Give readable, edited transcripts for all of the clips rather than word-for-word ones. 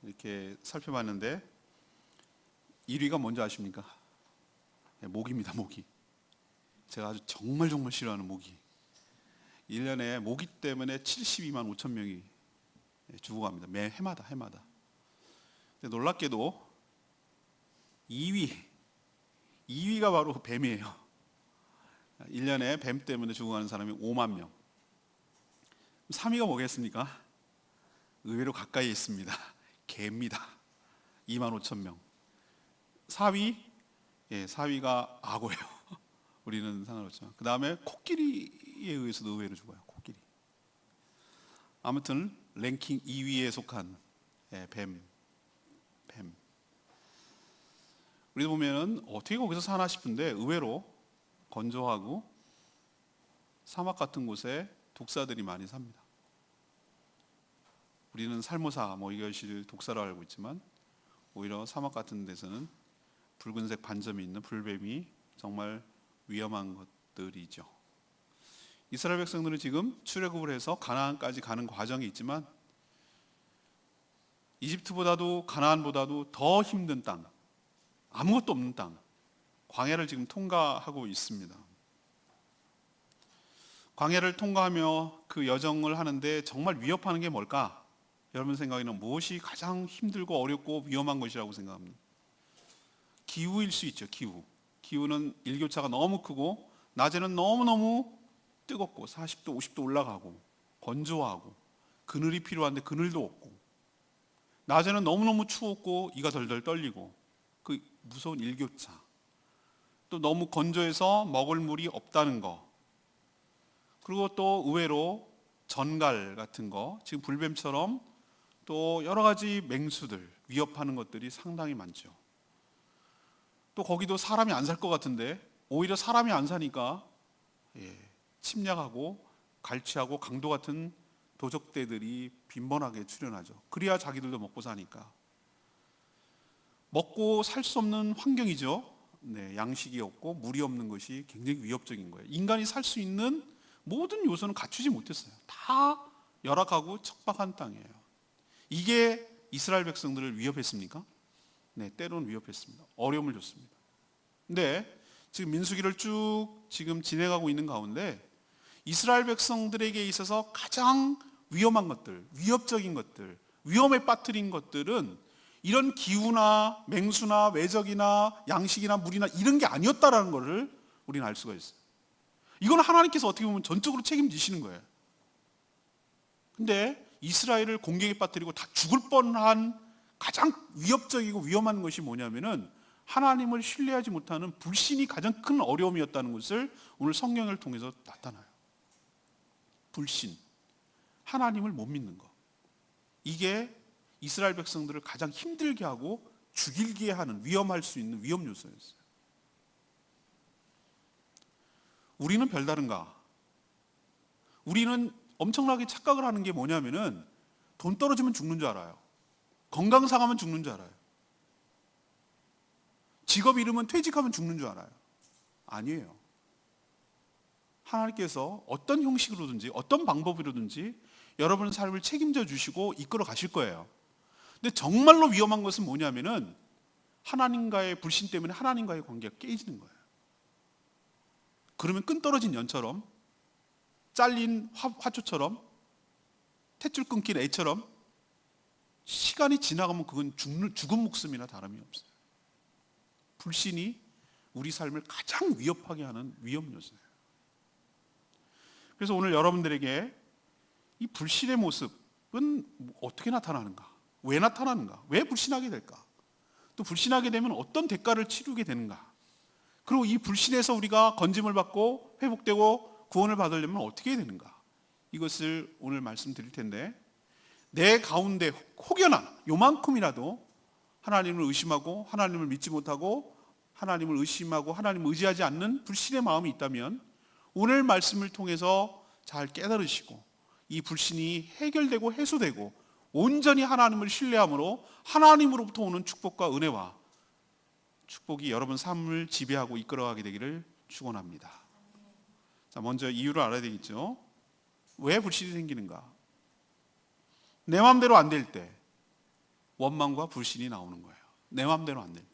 이렇게 살펴봤는데 1위가 뭔지 아십니까? 네, 모기입니다. 모기. 제가 아주 정말 싫어하는 모기. 1년에 모기 때문에 72만 5천 명이 죽어갑니다. 매 해마다. 근데 놀랍게도 2위가 바로 뱀이에요. 1년에 뱀 때문에 죽어가는 사람이 5만 명. 3위가 뭐겠습니까? 의외로 가까이 있습니다. 개입니다. 2만 5천 명. 4위가 악어예요. 우리는 상관없지만. 그 다음에 코끼리에 의해서도 의외로 죽어요. 코끼리. 아무튼 랭킹 2위에 속한 뱀. 우리도 보면은 어떻게 거기서 사나 싶은데 의외로 건조하고 사막 같은 곳에 독사들이 많이 삽니다. 우리는 살모사 이것이 독사로 알고 있지만 오히려 사막 같은 데서는 붉은색 반점이 있는 불뱀이 정말 위험한 것들이죠. 이스라엘 백성들은 지금 출애굽을 해서 가나안까지 가는 과정이 있지만 이집트보다도 가나안보다도 더 힘든 땅, 아무것도 없는 땅, 광야를 지금 통과하고 있습니다. 광야를 통과하며 그 여정을 하는데 정말 위협하는 게 뭘까? 여러분 생각에는 무엇이 가장 힘들고 어렵고 위험한 것이라고 생각합니다. 기후일 수 있죠. 기후는 일교차가 너무 크고 낮에는 너무너무 뜨겁고 40도 50도 올라가고 건조하고 그늘이 필요한데 그늘도 없고 낮에는 너무너무 추웠고 이가 덜덜 떨리고 그 무서운 일교차, 또 너무 건조해서 먹을 물이 없다는 거, 그리고 또 의외로 전갈 같은 거, 지금 불뱀처럼 또 여러 가지 맹수들 위협하는 것들이 상당히 많죠. 또 거기도 사람이 안 살 것 같은데 오히려 사람이 안 사니까 침략하고 갈취하고 강도 같은 도적대들이 빈번하게 출현하죠. 그래야 자기들도 먹고 사니까. 먹고 살 수 없는 환경이죠. 양식이 없고 물이 없는 것이 굉장히 위협적인 거예요. 인간이 살 수 있는 모든 요소는 갖추지 못했어요. 다 열악하고 척박한 땅이에요. 이게 이스라엘 백성들을 위협했습니까? 네, 때로는 위협했습니다. 어려움을 줬습니다. 근데 지금 민수기를 쭉 지금 진행하고 있는 가운데 이스라엘 백성들에게 있어서 가장 위험한 것들, 위협적인 것들, 위험에 빠뜨린 것들은 이런 기후나 맹수나 외적이나 양식이나 물이나 이런 게 아니었다라는 것을 우리는 알 수가 있어요. 이건 하나님께서 어떻게 보면 전적으로 책임지시는 거예요. 근데 이스라엘을 공격에 빠뜨리고 다 죽을 뻔한 가장 위협적이고 위험한 것이 뭐냐면은 하나님을 신뢰하지 못하는 불신이 가장 큰 어려움이었다는 것을 오늘 성경을 통해서 나타나요. 불신, 하나님을 못 믿는 것, 이게 이스라엘 백성들을 가장 힘들게 하고 죽이게 하는, 위험할 수 있는 위험 요소였어요. 우리는 별다른가? 우리는 엄청나게 착각을 하는 게 뭐냐면은 돈 떨어지면 죽는 줄 알아요. 건강 상하면 죽는 줄 알아요. 직업 잃으면 퇴직하면 죽는 줄 알아요. 아니에요. 하나님께서 어떤 형식으로든지 어떤 방법으로든지 여러분의 삶을 책임져 주시고 이끌어 가실 거예요. 근데 정말로 위험한 것은 뭐냐면은 하나님과의 불신 때문에 하나님과의 관계가 깨지는 거예요. 그러면 끈 떨어진 연처럼, 잘린 화초처럼, 탯줄 끊긴 애처럼 시간이 지나가면 그건 죽은 목숨이나 다름이 없어요. 불신이 우리 삶을 가장 위협하게 하는 위험 요소예요. 그래서 오늘 여러분들에게 이 불신의 모습은 어떻게 나타나는가? 왜 나타나는가? 왜 불신하게 될까? 또 불신하게 되면 어떤 대가를 치르게 되는가? 그리고 이 불신에서 우리가 건짐을 받고 회복되고 구원을 받으려면 어떻게 해야 되는가? 이것을 오늘 말씀드릴 텐데, 내 가운데 혹여나 요만큼이라도 하나님을 의심하고 하나님을 믿지 못하고 하나님을 의심하고 하나님을 의지하지 않는 불신의 마음이 있다면 오늘 말씀을 통해서 잘 깨달으시고 이 불신이 해결되고 해소되고 온전히 하나님을 신뢰함으로 하나님으로부터 오는 축복과 은혜와 축복이 여러분 삶을 지배하고 이끌어가게 되기를 축원합니다. 자, 먼저 이유를 알아야 되겠죠. 왜 불신이 생기는가? 내 마음대로 안 될 때, 원망과 불신이 나오는 거예요. 내 마음대로 안 될 때.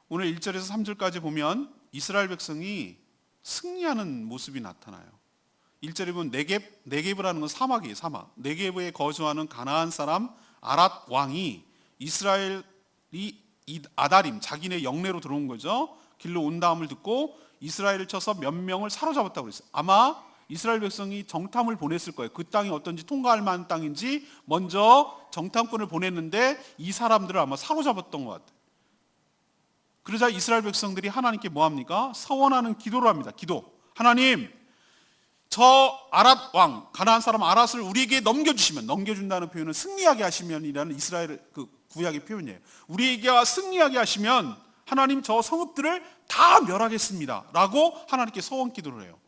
오늘 1절에서 3절까지 보면 이스라엘 백성이 승리하는 모습이 나타나요. 1절에 보면 네게브라는 건 사막이에요. 사막. 네게브에 거주하는 가나안 사람 아랏 왕이 이스라엘이 아다림 자기네 영내로 들어온 거죠. 길로 온다함을 듣고 이스라엘을 쳐서 몇 명을 사로잡았다고 그랬어요. 아마 이스라엘 백성이 정탐을 보냈을 거예요. 그 땅이 어떤지 통과할 만한 땅인지 먼저 정탐꾼을 보냈는데 이 사람들을 아마 사로잡았던 것 같아요. 그러자 이스라엘 백성들이 하나님께 뭐합니까? 서원하는 기도를 합니다. 기도. 하나님, 저 아랏 왕, 가나안 사람 아랏을 우리에게 넘겨주시면, 넘겨준다는 표현은 승리하게 하시면이라는 이스라엘 그 구약의 표현이에요. 우리에게 승리하게 하시면 하나님 저 성읍들을 다 멸하겠습니다 라고 하나님께 서원 기도를 해요.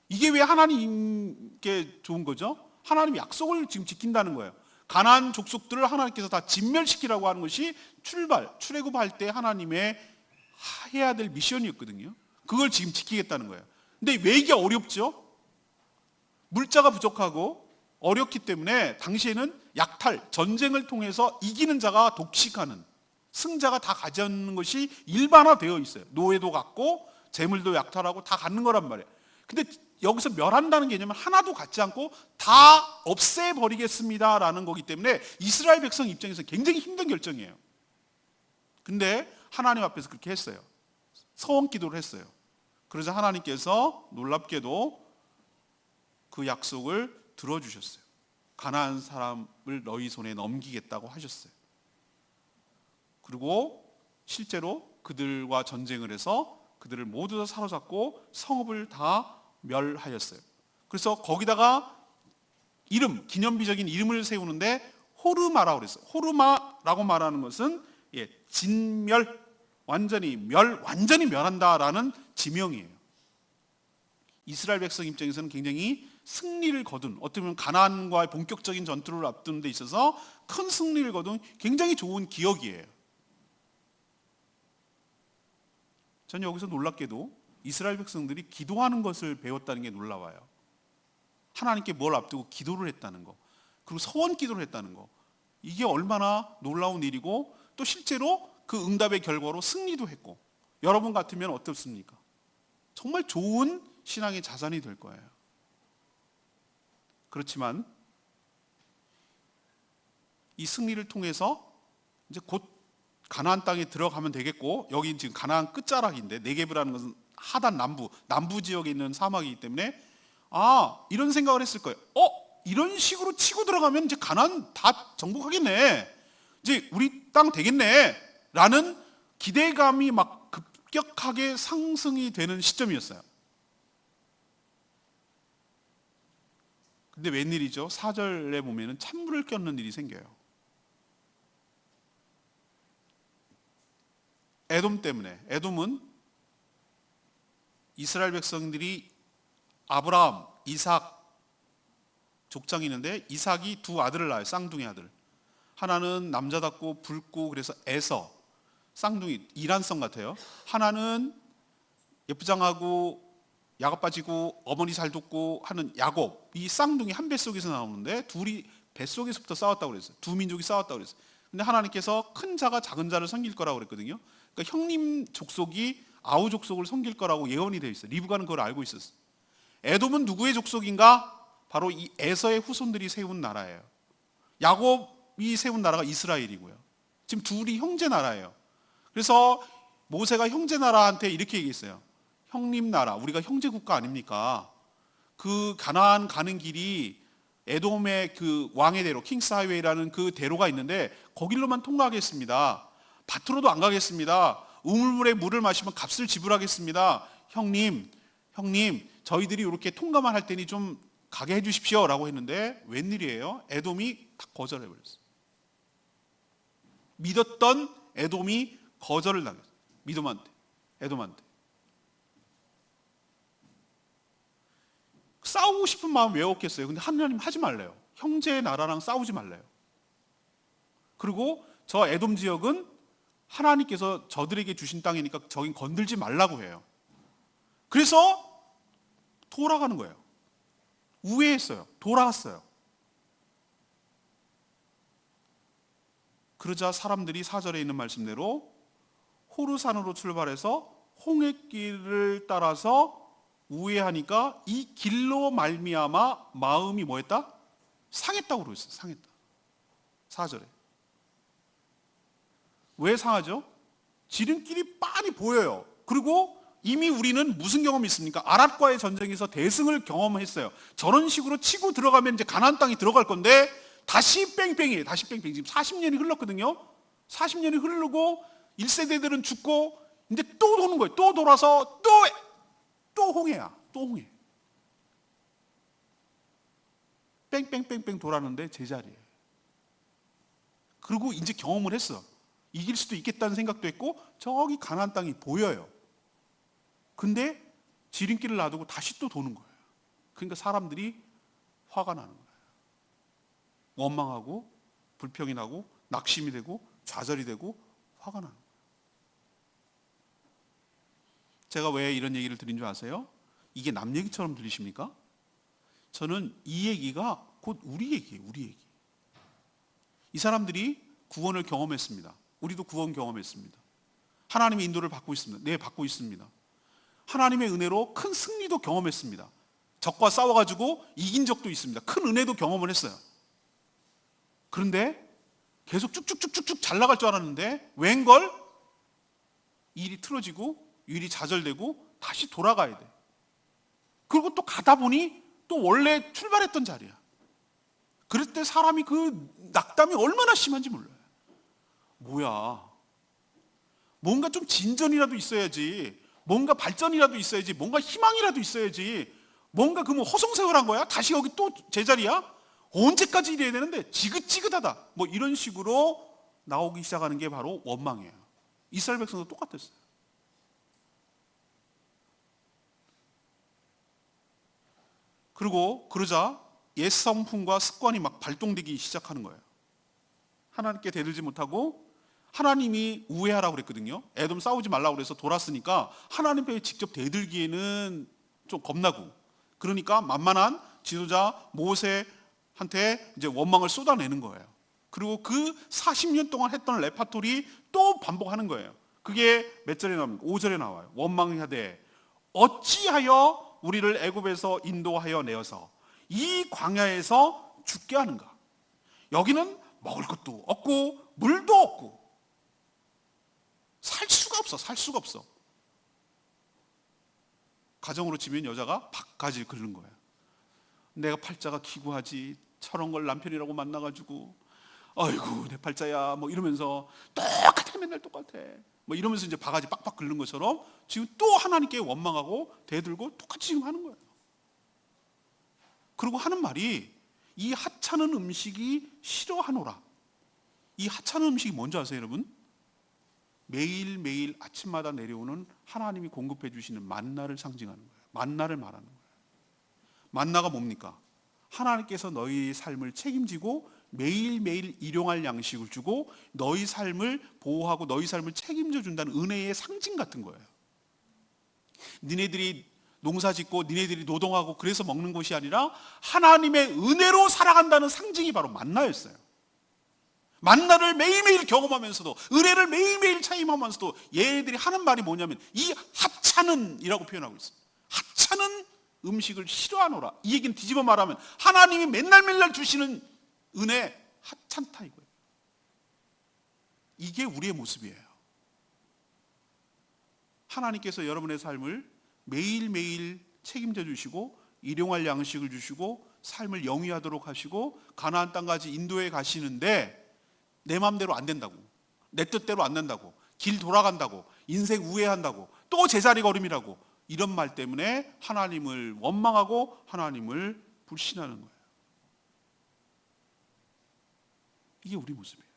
이게 왜 하나님께 좋은 거죠? 하나님 약속을 지금 지킨다는 거예요. 가나안 족속들을 하나님께서 다 진멸시키라고 하는 것이 출애굽할 때 하나님의 해야 될 미션이었거든요. 그걸 지금 지키겠다는 거예요. 근데 왜 이게 어렵죠? 물자가 부족하고 어렵기 때문에 당시에는 약탈, 전쟁을 통해서 이기는 자가 독식하는, 승자가 다 가져는 것이 일반화되어 있어요. 노예도 갖고 재물도 약탈하고 다 갖는 거란 말이에요. 근데 여기서 멸한다는 개념은 하나도 갖지 않고 다 없애버리겠습니다라는 거기 때문에 이스라엘 백성 입장에서 굉장히 힘든 결정이에요. 근데 하나님 앞에서 그렇게 했어요. 서원 기도를 했어요. 그러자 하나님께서 놀랍게도 그 약속을 들어주셨어요. 가나안 사람을 너희 손에 넘기겠다고 하셨어요. 그리고 실제로 그들과 전쟁을 해서 그들을 모두 다 사로잡고 성읍을 다 멸하였어요. 그래서 거기다가 이름, 기념비적인 이름을 세우는데 호르마라고 그랬어요. 호르마라고 말하는 것은 진멸, 완전히 멸한다라는 지명이에요. 이스라엘 백성 입장에서는 굉장히 승리를 거둔, 어떻게 보면 가나안과의 본격적인 전투를 앞두는 데 있어서 큰 승리를 거둔 굉장히 좋은 기억이에요. 전 여기서 놀랍게도 이스라엘 백성들이 기도하는 것을 배웠다는 게 놀라워요. 하나님께 뭘 앞두고 기도를 했다는 거, 그리고 서원 기도를 했다는 거, 이게 얼마나 놀라운 일이고 또 실제로 그 응답의 결과로 승리도 했고, 여러분 같으면 어떻습니까? 정말 좋은 신앙의 자산이 될 거예요. 그렇지만 이 승리를 통해서 이제 곧 가나안 땅에 들어가면 되겠고, 여기 지금 가나안 끝자락인데 네게브라는 것은 하단 남부 지역에 있는 사막이기 때문에 이런 생각을 했을 거예요. 이런 식으로 치고 들어가면 이제 가나안 다 정복하겠네, 이제 우리 땅 되겠네 라는 기대감이 막 급격하게 상승이 되는 시점이었어요. 근데 웬일이죠? 4절에 보면 찬물을 껴는 일이 생겨요. 에돔 때문에. 에돔은 이스라엘 백성들이 아브라함, 이삭 족장이 있는데 이삭이 두 아들을 낳아요. 쌍둥이 아들. 하나는 남자답고 붉고 그래서 에서, 쌍둥이 이란성 같아요. 하나는 예쁘장하고 야가 빠지고 어머니 잘 돕고 하는 야곱. 이 쌍둥이 한 뱃속에서 나오는데 둘이 뱃속에서부터 싸웠다고 그랬어요. 두 민족이 싸웠다고 그랬어요. 근데 하나님께서 큰 자가 작은 자를 섬길 거라고 그랬거든요. 그러니까 형님 족속이 아우 족속을 섬길 거라고 예언이 되어 있어요. 리브가는 그걸 알고 있었어요. 에돔은 누구의 족속인가? 바로 이 에서의 후손들이 세운 나라예요. 야곱이 세운 나라가 이스라엘이고요. 지금 둘이 형제 나라예요. 그래서 모세가 형제 나라한테 이렇게 얘기했어요. 형님 나라, 우리가 형제 국가 아닙니까? 그 가나안 가는 길이 에돔의 그 왕의 대로, 킹스 하이웨이라는 그 대로가 있는데 거길로만 통과하겠습니다. 밭으로도 안 가겠습니다. 우물물에 물을 마시면 값을 지불하겠습니다. 형님, 저희들이 이렇게 통과만 할 테니 좀 가게 해주십시오 라고 했는데 웬일이에요? 에돔이 다 거절해버렸어요. 믿었던 에돔이 거절을 당했어요. 에돔한테. 싸우고 싶은 마음 왜 없겠어요? 근데 하나님 하지 말래요. 형제의 나라랑 싸우지 말래요. 그리고 저 에돔 지역은 하나님께서 저들에게 주신 땅이니까 저긴 건들지 말라고 해요. 그래서 돌아가는 거예요. 우회했어요. 돌아갔어요. 그러자 사람들이 4절에 있는 말씀대로 호르산으로 출발해서 홍해길을 따라서 우회하니까 이 길로 말미암아 마음이 뭐했다? 상했다고 그러셨어요. 상했다. 4절에. 왜 상하죠? 지름길이 빤히 보여요. 그리고 이미 우리는 무슨 경험이 있습니까? 아랏과의 전쟁에서 대승을 경험했어요. 저런 식으로 치고 들어가면 이제 가나안 땅이 들어갈 건데 다시 뺑뺑이에요. 다시 뺑뺑이. 지금 40년이 흘렀거든요. 40년이 흐르고 1세대들은 죽고 이제 또 도는 거예요. 또 돌아서 또 홍해야. 또 홍해. 뺑뺑뺑뺑 돌았는데 제자리에. 그리고 이제 경험을 했어. 이길 수도 있겠다는 생각도 했고 저기 가나안 땅이 보여요. 근데 지름길을 놔두고 다시 또 도는 거예요. 그러니까 사람들이 화가 나는 거예요. 원망하고 불평이 나고 낙심이 되고 좌절이 되고 화가 나는 거예요. 제가 왜 이런 얘기를 드린 줄 아세요? 이게 남 얘기처럼 들리십니까? 저는 이 얘기가 곧 우리 얘기예요. 우리 얘기. 이 사람들이 구원을 경험했습니다. 우리도 구원 경험했습니다. 하나님의 인도를 받고 있습니다. 네, 받고 있습니다. 하나님의 은혜로 큰 승리도 경험했습니다. 적과 싸워가지고 이긴 적도 있습니다. 큰 은혜도 경험을 했어요. 그런데 계속 쭉쭉쭉쭉쭉 잘 나갈 줄 알았는데 웬걸 일이 틀어지고 일이 좌절되고 다시 돌아가야 돼. 그리고 또 가다 보니 또 원래 출발했던 자리야. 그럴 때 사람이 그 낙담이 얼마나 심한지 몰라요. 뭐야, 뭔가 좀 진전이라도 있어야지, 뭔가 발전이라도 있어야지, 뭔가 희망이라도 있어야지, 뭔가 그 뭐 허송세월한 거야? 다시 여기 또 제자리야? 언제까지 이래야 되는데 지긋지긋하다, 뭐 이런 식으로 나오기 시작하는 게 바로 원망이에요. 이스라엘 백성도 똑같았어요. 그리고 그러자 옛 성품과 습관이 막 발동되기 시작하는 거예요. 하나님께 대들지 못하고 하나님이 우회하라고 그랬거든요. 에돔 싸우지 말라고 그래서 돌았으니까 하나님께 직접 대들기에는 좀 겁나고, 그러니까 만만한 지도자 모세한테 이제 원망을 쏟아내는 거예요. 그리고 그 40년 동안 했던 레파토리 또 반복하는 거예요. 그게 몇 절에 나옵니까? 5절에 나와요. 원망하되 어찌하여 우리를 애굽에서 인도하여 내어서 이 광야에서 죽게 하는가? 여기는 먹을 것도 없고 물도 없고 살 수가 없어. 가정으로 치면 여자가 박가지 긁는 거예요. 내가 팔자가 기구하지, 저런 걸 남편이라고 만나가지고 아이고 내 팔자야 뭐 이러면서 똑같아, 맨날 똑같아 뭐 이러면서 이제 바가지 빡빡 긁는 것처럼 지금 또 하나님께 원망하고 대들고 똑같이 지금 하는 거예요. 그리고 하는 말이 이 하찮은 음식이 싫어하노라. 이 하찮은 음식이 뭔지 아세요, 여러분? 매일매일 아침마다 내려오는 하나님이 공급해 주시는 만나를 상징하는 거예요. 만나를 말하는 거예요. 만나가 뭡니까? 하나님께서 너희 삶을 책임지고 매일매일 일용할 양식을 주고 너희 삶을 보호하고 너희 삶을 책임져 준다는 은혜의 상징 같은 거예요. 니네들이 농사 짓고 니네들이 노동하고 그래서 먹는 것이 아니라 하나님의 은혜로 살아간다는 상징이 바로 만나였어요. 만나를 매일매일 경험하면서도 은혜를 매일매일 체험하면서도 얘네들이 하는 말이 뭐냐면 이 하찮은 이라고 표현하고 있어요. 하찮은 음식을 싫어하노라. 이 얘기는 뒤집어 말하면 하나님이 맨날 주시는 은혜 하찮다 이거예요. 이게 우리의 모습이에요. 하나님께서 여러분의 삶을 매일매일 책임져 주시고 일용할 양식을 주시고 삶을 영위하도록 하시고 가나안 땅까지 인도해 가시는데 내 마음대로 안 된다고, 내 뜻대로 안 된다고, 길 돌아간다고, 인생 우회한다고, 또 제자리 걸음이라고 이런 말 때문에 하나님을 원망하고 하나님을 불신하는 거예요. 이게 우리 모습이에요.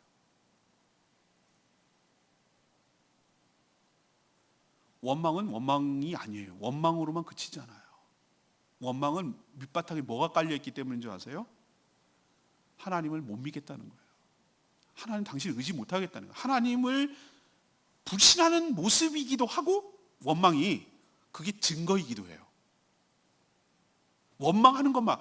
원망은 원망이 아니에요. 원망으로만 그치지 않아요. 원망은 밑바탕에 뭐가 깔려있기 때문인 줄 아세요? 하나님을 못 믿겠다는 거예요. 하나님 당신을 의지 못하겠다는 거예요. 하나님을 불신하는 모습이기도 하고 원망이 그게 증거이기도 해요. 원망하는 것만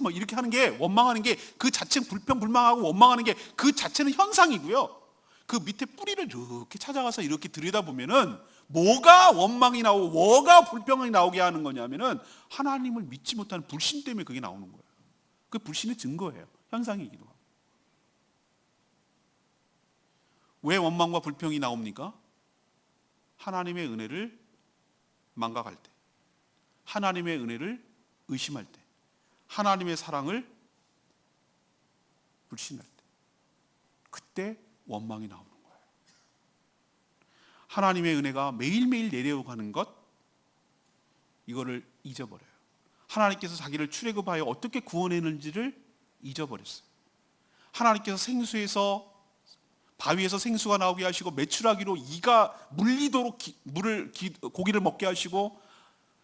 막 이렇게 하는 게, 원망하는 게 그 자체는 불평불만하고 원망하는 게 그 자체는 현상이고요. 그 밑에 뿌리를 이렇게 찾아가서 이렇게 들여다보면은 뭐가 원망이 나오고 뭐가 불평이 나오게 하는 거냐면은 하나님을 믿지 못하는 불신 때문에 그게 나오는 거예요. 그 불신의 증거예요. 현상이기도 하고. 왜 원망과 불평이 나옵니까? 하나님의 은혜를 망각할 때, 하나님의 은혜를 의심할 때, 하나님의 사랑을 불신할 때, 그때 원망이 나오는 거예요. 하나님의 은혜가 매일매일 내려가는 것, 이거를 잊어버려요. 하나님께서 자기를 출애굽하여 어떻게 구원했는지를 잊어버렸어요. 하나님께서 생수에서, 바위에서 생수가 나오게 하시고 메추라기로 이가 물리도록 고기를 먹게 하시고,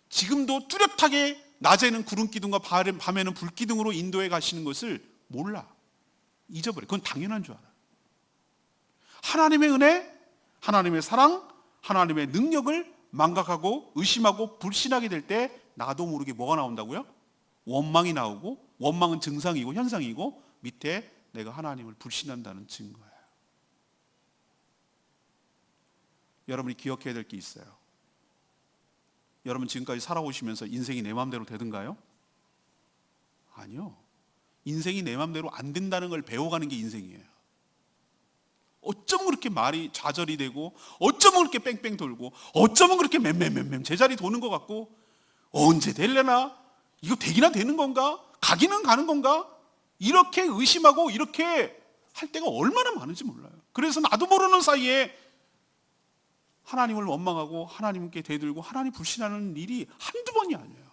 지금도 뚜렷하게 낮에는 구름 기둥과 밤에는 불 기둥으로 인도해 가시는 것을 몰라. 잊어버려. 그건 당연한 줄 알아. 하나님의 은혜, 하나님의 사랑, 하나님의 능력을 망각하고 의심하고 불신하게 될 때 나도 모르게 뭐가 나온다고요? 원망이 나오고, 원망은 증상이고 현상이고, 밑에 내가 하나님을 불신한다는 증거예요. 여러분이 기억해야 될 게 있어요. 여러분 지금까지 살아오시면서 인생이 내 마음대로 되던가요? 아니요. 인생이 내 마음대로 안 된다는 걸 배워가는 게 인생이에요. 어쩌면 그렇게 말이 좌절이 되고, 어쩌면 그렇게 뺑뺑 돌고, 어쩌면 그렇게 맴맴 제자리 도는 것 같고, 언제 될래나? 이거 되기나 되는 건가? 가기는 가는 건가? 이렇게 의심하고 이렇게 할 때가 얼마나 많은지 몰라요. 그래서 나도 모르는 사이에 하나님을 원망하고 하나님께 대들고 하나님 불신하는 일이 한두 번이 아니에요.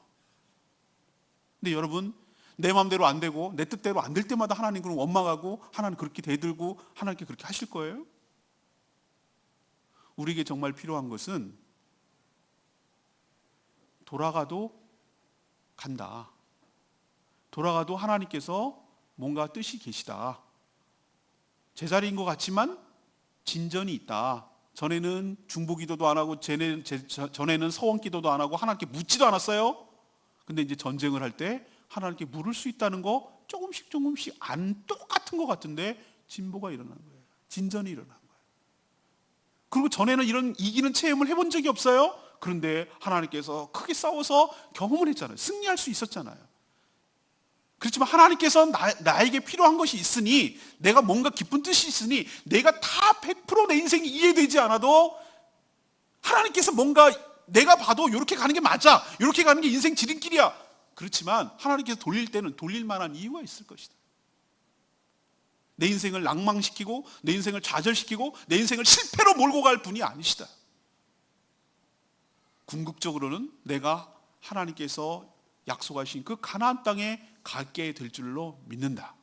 근데 여러분, 내 마음대로 안 되고 내 뜻대로 안 될 때마다 하나님 그럼 원망하고 하나님 그렇게 대들고 하나님께 그렇게 하실 거예요? 우리에게 정말 필요한 것은 돌아가도 간다. 돌아가도 하나님께서 뭔가 뜻이 계시다. 제자리인 것 같지만 진전이 있다. 전에는 중보기도도 안 하고 전에는 서원기도도 안 하고 하나님께 묻지도 않았어요. 근데 이제 전쟁을 할 때 하나님께 물을 수 있다는 거 조금씩 안 똑같은 것 같은데 진보가 일어나는 거예요. 진전이 일어나는 거예요. 그리고 전에는 이런 이기는 체험을 해본 적이 없어요. 그런데 하나님께서 크게 싸워서 경험을 했잖아요. 승리할 수 있었잖아요. 그렇지만 하나님께서 나에게 필요한 것이 있으니, 내가 뭔가 깊은 뜻이 있으니, 내가 다 100% 내 인생이 이해되지 않아도 하나님께서 뭔가 내가 봐도 이렇게 가는 게 맞아, 이렇게 가는 게 인생 지름길이야. 그렇지만 하나님께서 돌릴 때는 돌릴 만한 이유가 있을 것이다. 내 인생을 낭망시키고 내 인생을 좌절시키고 내 인생을 실패로 몰고 갈 분이 아니시다. 궁극적으로는 내가 하나님께서 약속하신 그 가나안 땅에 가게 될 줄로 믿는다.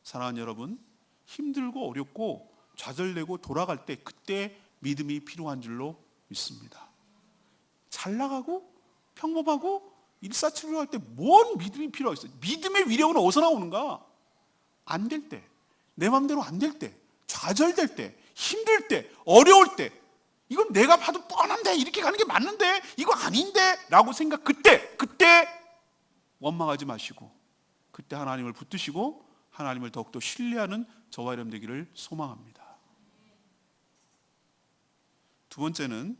사랑하는 여러분, 힘들고 어렵고 좌절되고 돌아갈 때 그때 믿음이 필요한 줄로 믿습니다. 잘 나가고 평범하고 일사천리할 때 뭔 믿음이 필요하겠어요? 믿음의 위력은 어디서 나오는가? 안 될 때, 내 마음대로 안 될 때, 좌절될 때, 힘들 때, 어려울 때, 이건 내가 봐도 뻔한데, 이렇게 가는 게 맞는데, 이거 아닌데 라고 생각, 그때 원망하지 마시고 그때 하나님을 붙드시고 하나님을 더욱더 신뢰하는 저와 여러분 되기를 소망합니다. 두 번째는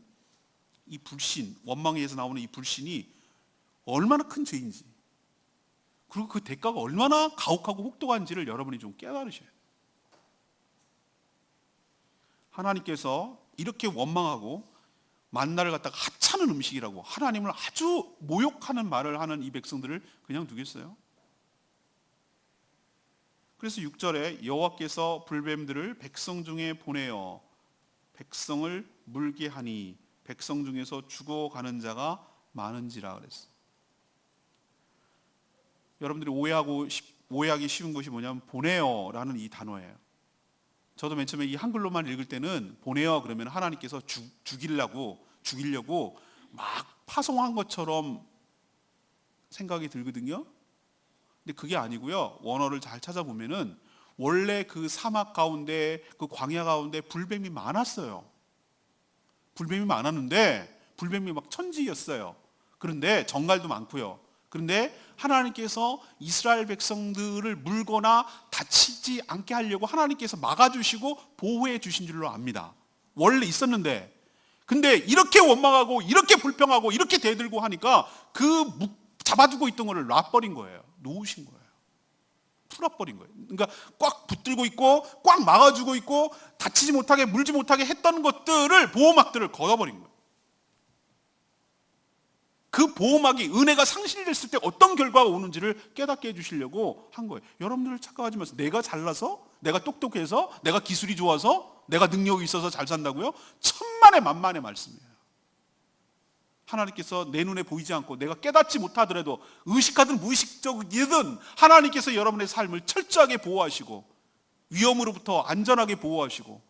이 불신, 원망에서 나오는 이 불신이 얼마나 큰 죄인지, 그리고 그 대가가 얼마나 가혹하고 혹독한지를 여러분이 좀 깨달으셔야 돼요. 하나님께서 이렇게 원망하고 만나를 갖다가 하찮은 음식이라고 하나님을 아주 모욕하는 말을 하는 이 백성들을 그냥 두겠어요? 그래서 6절에 여호와께서 불뱀들을 백성 중에 보내어 백성을 물게 하니 백성 중에서 죽어가는 자가 많은지라 그랬어요. 여러분들이 오해하기 쉬운 것이 뭐냐면 보내어라는 이 단어예요. 저도 맨 처음에 이 한글로만 읽을 때는 보내어 그러면 하나님께서 죽이려고 막 파송한 것처럼 생각이 들거든요. 근데 그게 아니고요. 원어를 잘 찾아보면은 원래 그 사막 가운데, 그 광야 가운데 불뱀이 많았어요. 불뱀이 많았는데 불뱀이 막 천지였어요. 그런데 정갈도 많고요. 그런데 하나님께서 이스라엘 백성들을 물거나 다치지 않게 하려고 하나님께서 막아주시고 보호해 주신 줄로 압니다. 원래 있었는데, 근데 이렇게 원망하고 이렇게 불평하고 이렇게 대들고 하니까 그 잡아두고 있던 거를 놔버린 거예요. 놓으신 거예요. 풀어버린 거예요. 그러니까 꽉 붙들고 있고 꽉 막아주고 있고 다치지 못하게 물지 못하게 했던 것들을, 보호막들을 걷어버린 거예요. 그 보호막이, 은혜가 상실됐을 때 어떤 결과가 오는지를 깨닫게 해주시려고 한 거예요. 여러분들 착각하지 마세요. 내가 잘나서, 내가 똑똑해서, 내가 기술이 좋아서, 내가 능력이 있어서 잘 산다고요? 천만의 만만의 말씀이에요. 하나님께서 내 눈에 보이지 않고 내가 깨닫지 못하더라도 의식하든 무의식적이든 하나님께서 여러분의 삶을 철저하게 보호하시고 위험으로부터 안전하게 보호하시고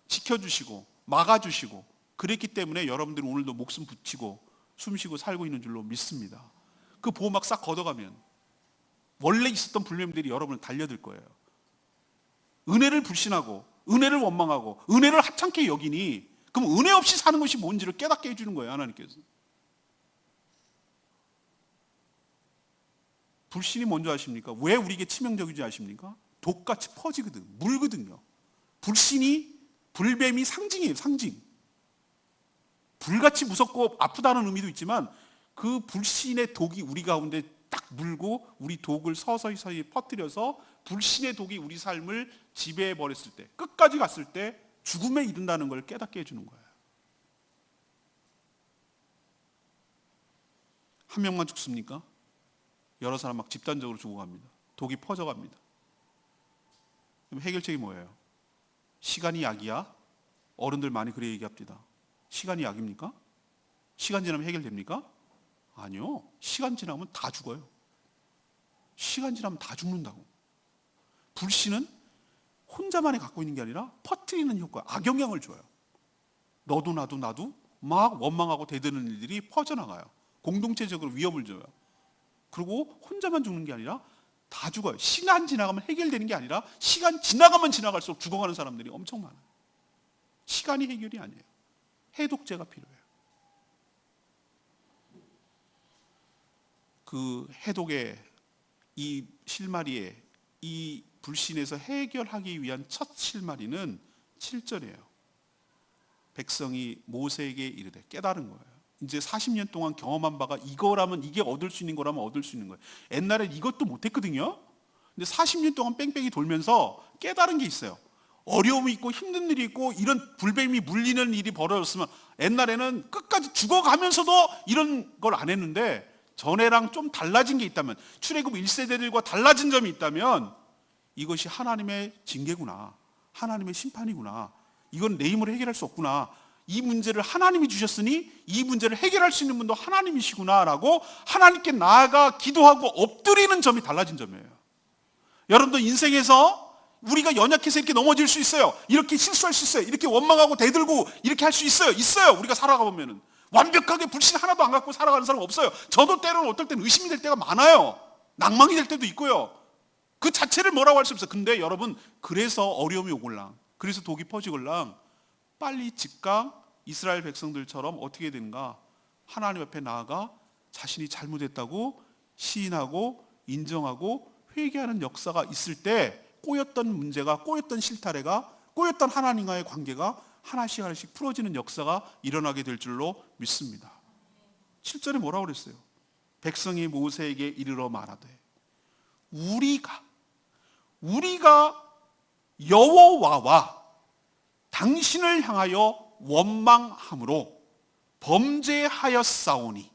지켜주시고 막아주시고, 그랬기 때문에 여러분들은 오늘도 목숨 붙이고 숨쉬고 살고 있는 줄로 믿습니다. 그 보호막 싹 걷어가면 원래 있었던 불면들이 여러분을 달려들 거예요. 은혜를 불신하고 은혜를 원망하고 은혜를 하찮게 여기니, 그럼 은혜 없이 사는 것이 뭔지를 깨닫게 해주는 거예요. 하나님께서. 불신이 뭔지 아십니까? 왜 우리에게 치명적이지 아십니까? 독같이 퍼지거든, 물거든요. 불신이, 불뱀이 상징이에요. 상징. 불같이 무섭고 아프다는 의미도 있지만 그 불신의 독이 우리 가운데 딱 물고 우리 독을 서서히 퍼뜨려서 불신의 독이 우리 삶을 지배해버렸을 때, 끝까지 갔을 때 죽음에 이른다는 걸 깨닫게 해주는 거예요. 한 명만 죽습니까? 여러 사람 막 집단적으로 죽어갑니다. 독이 퍼져갑니다. 그럼 해결책이 뭐예요? 시간이 약이야? 어른들 많이 그래 얘기합니다. 시간이 약입니까? 시간 지나면 해결됩니까? 아니요. 시간 지나면 다 죽어요. 시간 지나면 다 죽는다고. 불신은 혼자만이 갖고 있는 게 아니라 퍼뜨리는 효과, 악영향을 줘요. 너도 나도 막 원망하고 대드는 일들이 퍼져나가요. 공동체적으로 위협을 줘요. 그리고 혼자만 죽는 게 아니라 다 죽어요. 시간 지나가면 해결되는 게 아니라 시간 지나가면 지나갈수록 죽어가는 사람들이 엄청 많아요. 시간이 해결이 아니에요. 해독제가 필요해요. 그 해독의 이 실마리에, 이 불신에서 해결하기 위한 첫 실마리는 7절이에요. 백성이 모세에게 이르되, 깨달은 거예요. 이제 40년 동안 경험한 바가 이거라면, 이게 얻을 수 있는 거라면 얻을 수 있는 거예요. 옛날에 이것도 못했거든요. 근데 40년 동안 뺑뺑이 돌면서 깨달은 게 있어요. 어려움이 있고 힘든 일이 있고 이런 불뱀이 물리는 일이 벌어졌으면, 옛날에는 끝까지 죽어가면서도 이런 걸 안 했는데, 전에랑 좀 달라진 게 있다면, 출애굽 1세대들과 달라진 점이 있다면 이것이 하나님의 징계구나, 하나님의 심판이구나, 이건 내 힘으로 해결할 수 없구나, 이 문제를 하나님이 주셨으니 이 문제를 해결할 수 있는 분도 하나님이시구나 라고 하나님께 나아가 기도하고 엎드리는 점이 달라진 점이에요. 여러분도 인생에서 우리가 연약해서 이렇게 넘어질 수 있어요. 이렇게 실수할 수 있어요. 이렇게 원망하고 대들고 이렇게 할 수 있어요. 우리가 살아가 보면은 완벽하게 불신 하나도 안 갖고 살아가는 사람 없어요. 저도 때로는 어떨 때는 의심이 될 때가 많아요. 낭망이 될 때도 있고요. 그 자체를 뭐라고 할 수 없어요. 근데 여러분, 그래서 어려움이 오걸랑, 그래서 독이 퍼지걸랑 빨리 즉각 이스라엘 백성들처럼 어떻게 되는가? 하나님 앞에 나아가 자신이 잘못했다고 시인하고 인정하고 회개하는 역사가 있을 때, 꼬였던 문제가, 꼬였던 실타래가, 꼬였던 하나님과의 관계가 하나씩 풀어지는 역사가 일어나게 될 줄로 믿습니다. 7절에 뭐라고 그랬어요? 백성이 모세에게 이르러 말하되, 우리가 여호와와 당신을 향하여 원망함으로 범죄하였사오니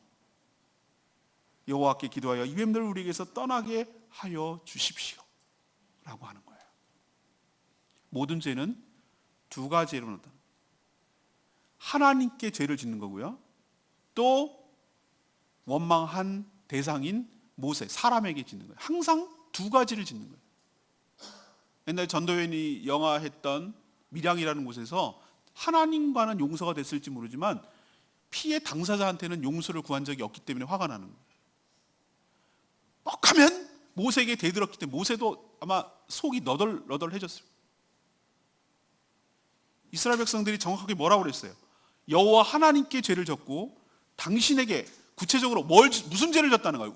여호와께 기도하여 이 뱀들을 우리에게서 떠나게 하여 주십시오 라고 하는 거예요. 모든 죄는 두 가지로 나타납니다. 하나님께 죄를 짓는 거고요, 또 원망한 대상인 모세, 사람에게 짓는 거예요. 항상 두 가지를 짓는 거예요. 옛날 전도연이 영화했던 밀양이라는 곳에서 하나님과는 용서가 됐을지 모르지만 피해 당사자한테는 용서를 구한 적이 없기 때문에 화가 나는 거예요. 뻑하면 모세에게 대들었기 때문에 모세도 아마 속이 너덜너덜해졌어요. 이스라엘 백성들이 정확하게 뭐라고 그랬어요? 여호와 하나님께 죄를 졌고 당신에게 구체적으로 무슨 죄를 졌다는 거예요?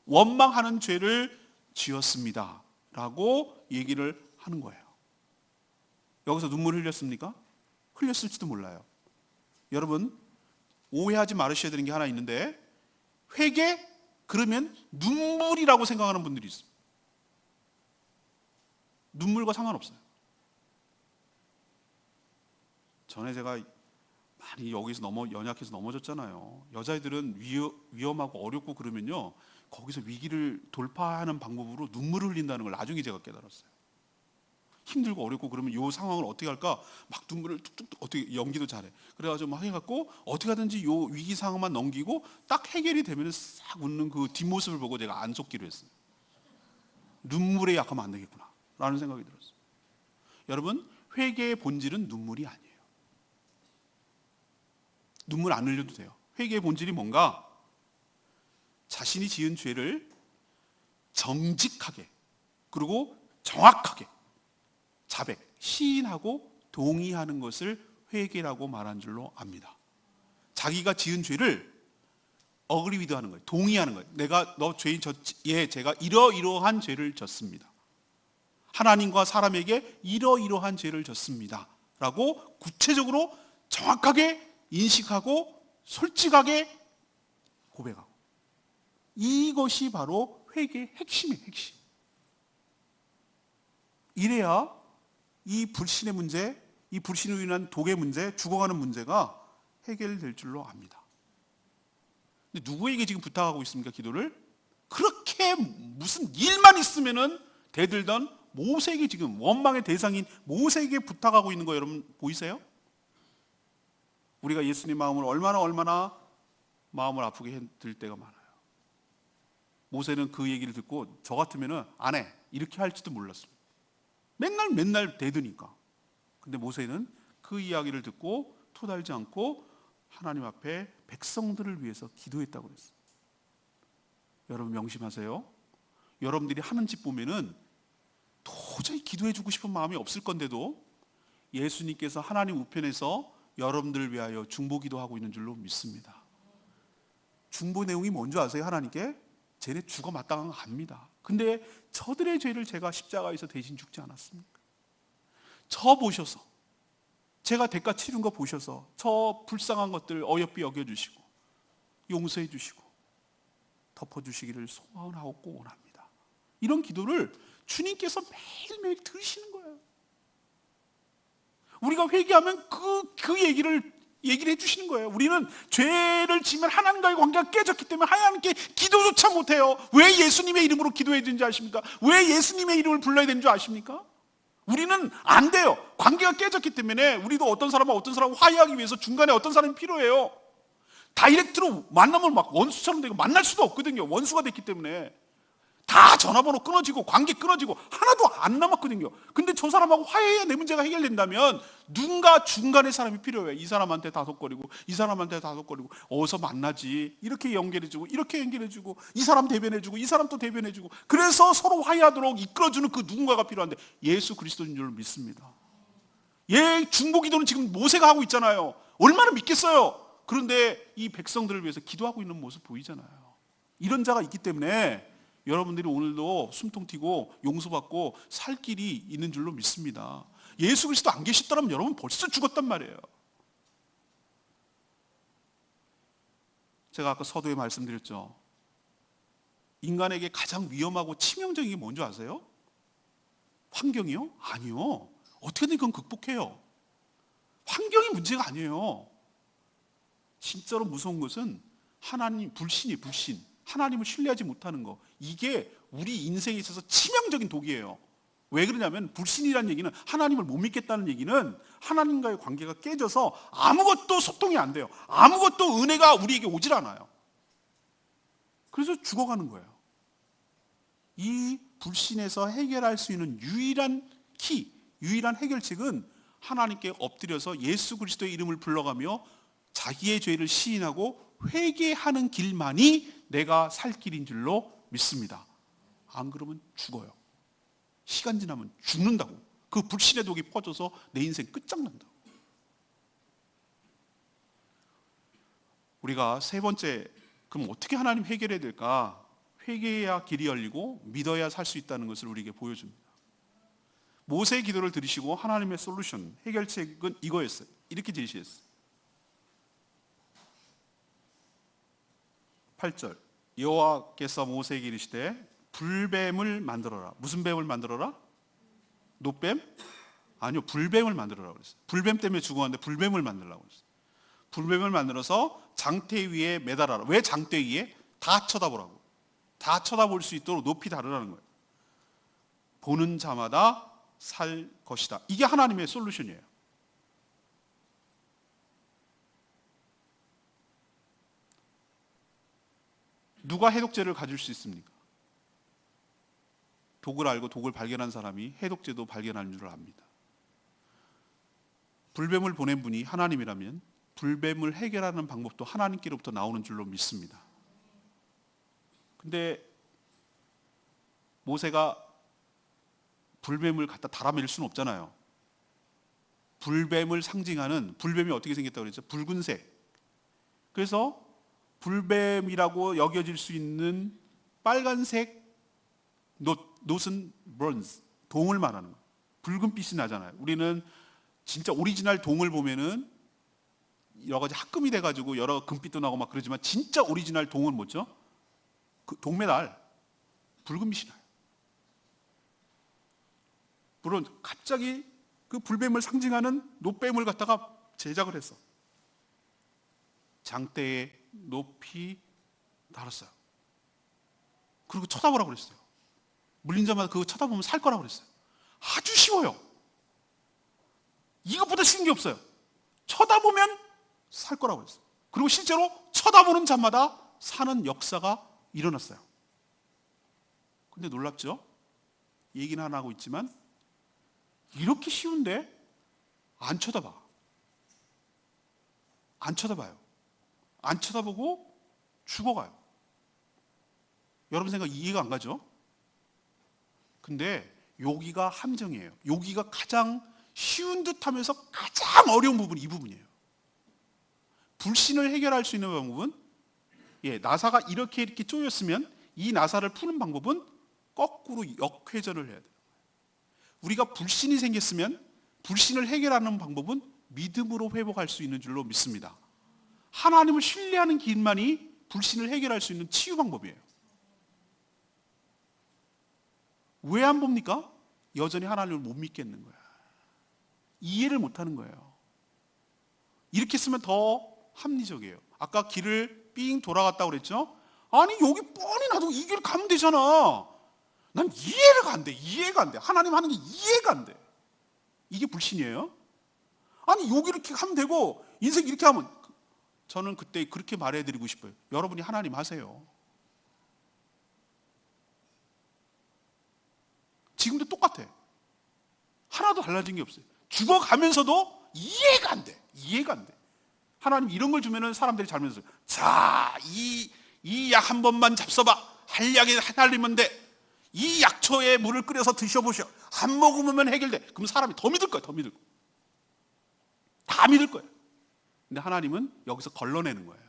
원망하는 죄를 지었습니다 라고 얘기를 하는 거예요. 여기서 눈물 흘렸습니까? 흘렸을지도 몰라요. 여러분, 오해하지 말으셔야 되는 게 하나 있는데, 회개 그러면 눈물이라고 생각하는 분들이 있어요. 눈물과 상관없어요. 전에 제가 많이 여기서 연약해서 넘어졌잖아요. 여자애들은 위험하고 어렵고 그러면요, 거기서 위기를 돌파하는 방법으로 눈물을 흘린다는 걸 나중에 제가 깨달았어요. 힘들고 어렵고 그러면 이 상황을 어떻게 할까? 막 눈물을 뚝뚝, 어떻게 연기도 잘해. 그래가지고 막 해갖고 어떻게 하든지 이 위기 상황만 넘기고 딱 해결이 되면 싹 웃는 그 뒷모습을 보고 제가 안 속기로 했어요. 눈물에 약하면 안 되겠구나 라는 생각이 들었어요. 여러분, 회개의 본질은 눈물이 아니에요. 눈물 안 흘려도 돼요. 회개의 본질이 뭔가? 자신이 지은 죄를 정직하게 그리고 정확하게 자백, 시인하고 동의하는 것을 회개라고 말한 줄로 압니다. 자기가 지은 죄를 어그리위드 하는 거예요. 동의하는 거예요. 너 죄인 졌지? 제가 이러이러한 죄를 졌습니다. 하나님과 사람에게 이러이러한 죄를 졌습니다 라고 구체적으로 정확하게 인식하고 솔직하게 고백하고, 이것이 바로 회개의 핵심이에요. 핵심. 이래야 이 불신의 문제, 이 불신으로 인한 독의 문제, 죽어가는 문제가 해결될 줄로 압니다. 근데 누구에게 지금 부탁하고 있습니까? 기도를? 그렇게 무슨 일만 있으면은 대들던 모세에게, 지금 원망의 대상인 모세에게 부탁하고 있는 거 여러분 보이세요? 우리가 예수님 마음을 얼마나 마음을 아프게 들 때가 많아요. 모세는 그 얘기를 듣고 저 같으면은 안 해, 이렇게 할지도 몰랐습니다. 맨날 대드니까. 근데 모세는 그 이야기를 듣고 토달지 않고 하나님 앞에 백성들을 위해서 기도했다고 그랬어요. 여러분 명심하세요. 여러분들이 하는 짓 보면은 도저히 기도해주고 싶은 마음이 없을 건데도 예수님께서 하나님 우편에서 여러분들을 위하여 중보기도하고 있는 줄로 믿습니다. 중보 내용이 뭔지 아세요? 하나님께 쟤네 죽어 마땅한 거 압니다. 근데 저들의 죄를 제가 십자가에서 대신 죽지 않았습니까? 저 보셔서, 제가 대가 치른 거 보셔서 저 불쌍한 것들 어여삐 여겨주시고 용서해 주시고 덮어주시기를 소원하고 원합니다. 이런 기도를 주님께서 매일매일 들으시는 거예요. 우리가 회개하면 그 얘기를 해주시는 거예요. 우리는 죄를 지면 하나님과의 관계가 깨졌기 때문에 하나님께 기도조차 못해요. 왜 예수님의 이름으로 기도해야 되는지 아십니까? 왜 예수님의 이름을 불러야 되는 줄 아십니까? 우리는 안 돼요. 관계가 깨졌기 때문에. 우리도 어떤 사람과 화해하기 위해서 중간에 어떤 사람이 필요해요. 다이렉트로 만나면 막 원수처럼 되고 만날 수도 없거든요. 원수가 됐기 때문에. 다 전화번호 끊어지고 관계 끊어지고 하나도 안 남았거든요. 근데 저 사람하고 화해해야 내 문제가 해결된다면 누군가 중간에 사람이 필요해요. 이 사람한테 다독거리고 이 사람한테 다독거리고 어서 만나지, 이렇게 연결해주고 이렇게 연결해주고 이 사람 대변해주고 이 사람 또 대변해주고, 그래서 서로 화해하도록 이끌어주는 그 누군가가 필요한데 예수 그리스도인 줄 믿습니다. 중보기도는 지금 모세가 하고 있잖아요. 얼마나 믿겠어요. 그런데 이 백성들을 위해서 기도하고 있는 모습 보이잖아요. 이런 자가 있기 때문에 여러분들이 오늘도 숨통 튀고 용서받고 살 길이 있는 줄로 믿습니다. 예수 그리스도 안 계시더라면 여러분 벌써 죽었단 말이에요. 제가 아까 서두에 말씀드렸죠. 인간에게 가장 위험하고 치명적인 게 뭔지 아세요? 환경이요? 아니요. 어떻게든 그건 극복해요. 환경이 문제가 아니에요. 진짜로 무서운 것은 불신. 하나님을 신뢰하지 못하는 거. 이게 우리 인생에 있어서 치명적인 독이에요. 왜 그러냐면 불신이라는 얘기는, 하나님을 못 믿겠다는 얘기는 하나님과의 관계가 깨져서 아무것도 소통이 안 돼요. 아무것도 은혜가 우리에게 오질 않아요. 그래서 죽어가는 거예요. 이 불신에서 해결할 수 있는 유일한 해결책은 하나님께 엎드려서 예수 그리스도의 이름을 불러가며 자기의 죄를 시인하고 회개하는 길만이 내가 살 길인 줄로 믿습니다. 안 그러면 죽어요. 시간 지나면 죽는다고. 그 불신의 독이 퍼져서 내 인생 끝장난다고. 우리가 세 번째, 그럼 어떻게 하나님 해결해야 될까? 회개해야 길이 열리고 믿어야 살 수 있다는 것을 우리에게 보여줍니다. 모세의 기도를 들으시고 하나님의 솔루션, 해결책은 이거였어요. 이렇게 제시했어요. 8절, 여호와께서 모세에게 이르시되 불뱀을 만들어라. 무슨 뱀을 만들어라? 노뱀? 아니요, 불뱀을 만들어라 그랬어요. 불뱀 때문에 죽었는데 불뱀을 만들라고 그랬어요. 불뱀을 만들어서 장대 위에 매달아라. 왜 장대 위에? 다 쳐다보라고. 다 쳐다볼 수 있도록 높이 다루라는 거예요. 보는 자마다 살 것이다. 이게 하나님의 솔루션이에요. 누가 해독제를 가질 수 있습니까? 독을 알고 독을 발견한 사람이 해독제도 발견할 줄 압니다. 불뱀을 보낸 분이 하나님이라면 불뱀을 해결하는 방법도 하나님께로부터 나오는 줄로 믿습니다. 근데 모세가 불뱀을 갖다 달아밀 수는 없잖아요. 불뱀을 상징하는, 불뱀이 어떻게 생겼다고 그랬죠? 붉은색. 그래서 불뱀이라고 여겨질 수 있는 빨간색 놋은 브론즈, 동을 말하는 거예요. 붉은빛이 나잖아요. 우리는 진짜 오리지널 동을 보면은 여러 가지 합금이 돼가지고 여러 금빛도 나고 막 그러지만 진짜 오리지널 동은 뭐죠? 그 동메달, 붉은빛이 나요. 물론 갑자기 그 불뱀을 상징하는 놋뱀을 갖다가 제작을 했어. 장대에 높이 달았어요. 그리고 쳐다보라고 그랬어요. 물린 자마다 그거 쳐다보면 살 거라고 그랬어요. 아주 쉬워요. 이것보다 쉬운 게 없어요. 쳐다보면 살 거라고 그랬어요. 그리고 실제로 쳐다보는 자마다 사는 역사가 일어났어요. 근데 놀랍죠? 얘기는 안 하고 있지만 이렇게 쉬운데 안 쳐다봐. 안 쳐다봐요. 안 쳐다보고 죽어가요. 여러분 생각 이해가 안 가죠? 근데 여기가 함정이에요. 여기가 가장 쉬운 듯 하면서 가장 어려운 부분이 이 부분이에요. 불신을 해결할 수 있는 방법은, 나사가 이렇게 쪼였으면 이 나사를 푸는 방법은 거꾸로 역회전을 해야 돼요. 우리가 불신이 생겼으면 불신을 해결하는 방법은 믿음으로 회복할 수 있는 줄로 믿습니다. 하나님을 신뢰하는 길만이 불신을 해결할 수 있는 치유 방법이에요. 왜 안 봅니까? 여전히 하나님을 못 믿겠는 거야. 이해를 못 하는 거예요. 이렇게 쓰면 더 합리적이에요. 아까 길을 삥 돌아갔다고 그랬죠? 아니 여기 뻔히 놔두고 이 길 가면 되잖아. 난 이해가 안 돼. 이해가 안 돼. 하나님 하는 게 이해가 안 돼. 이게 불신이에요? 아니 여기 이렇게 하면 되고 인생 이렇게 하면, 저는 그때 그렇게 말해드리고 싶어요. 여러분이 하나님 하세요. 지금도 똑같아. 하나도 달라진 게 없어요. 죽어가면서도 이해가 안 돼. 이해가 안 돼. 하나님 이런 걸 주면은 사람들이 잘 믿어요. 자, 이 약 한 번만 잡숴봐. 한약에 하나님은 돼. 이 약초에 물을 끓여서 드셔보셔. 한 모금이면 해결돼. 그럼 사람이 더 믿을 거야. 더 믿을 거야. 다 믿을 거야. 근데 하나님은 여기서 걸러내는 거예요.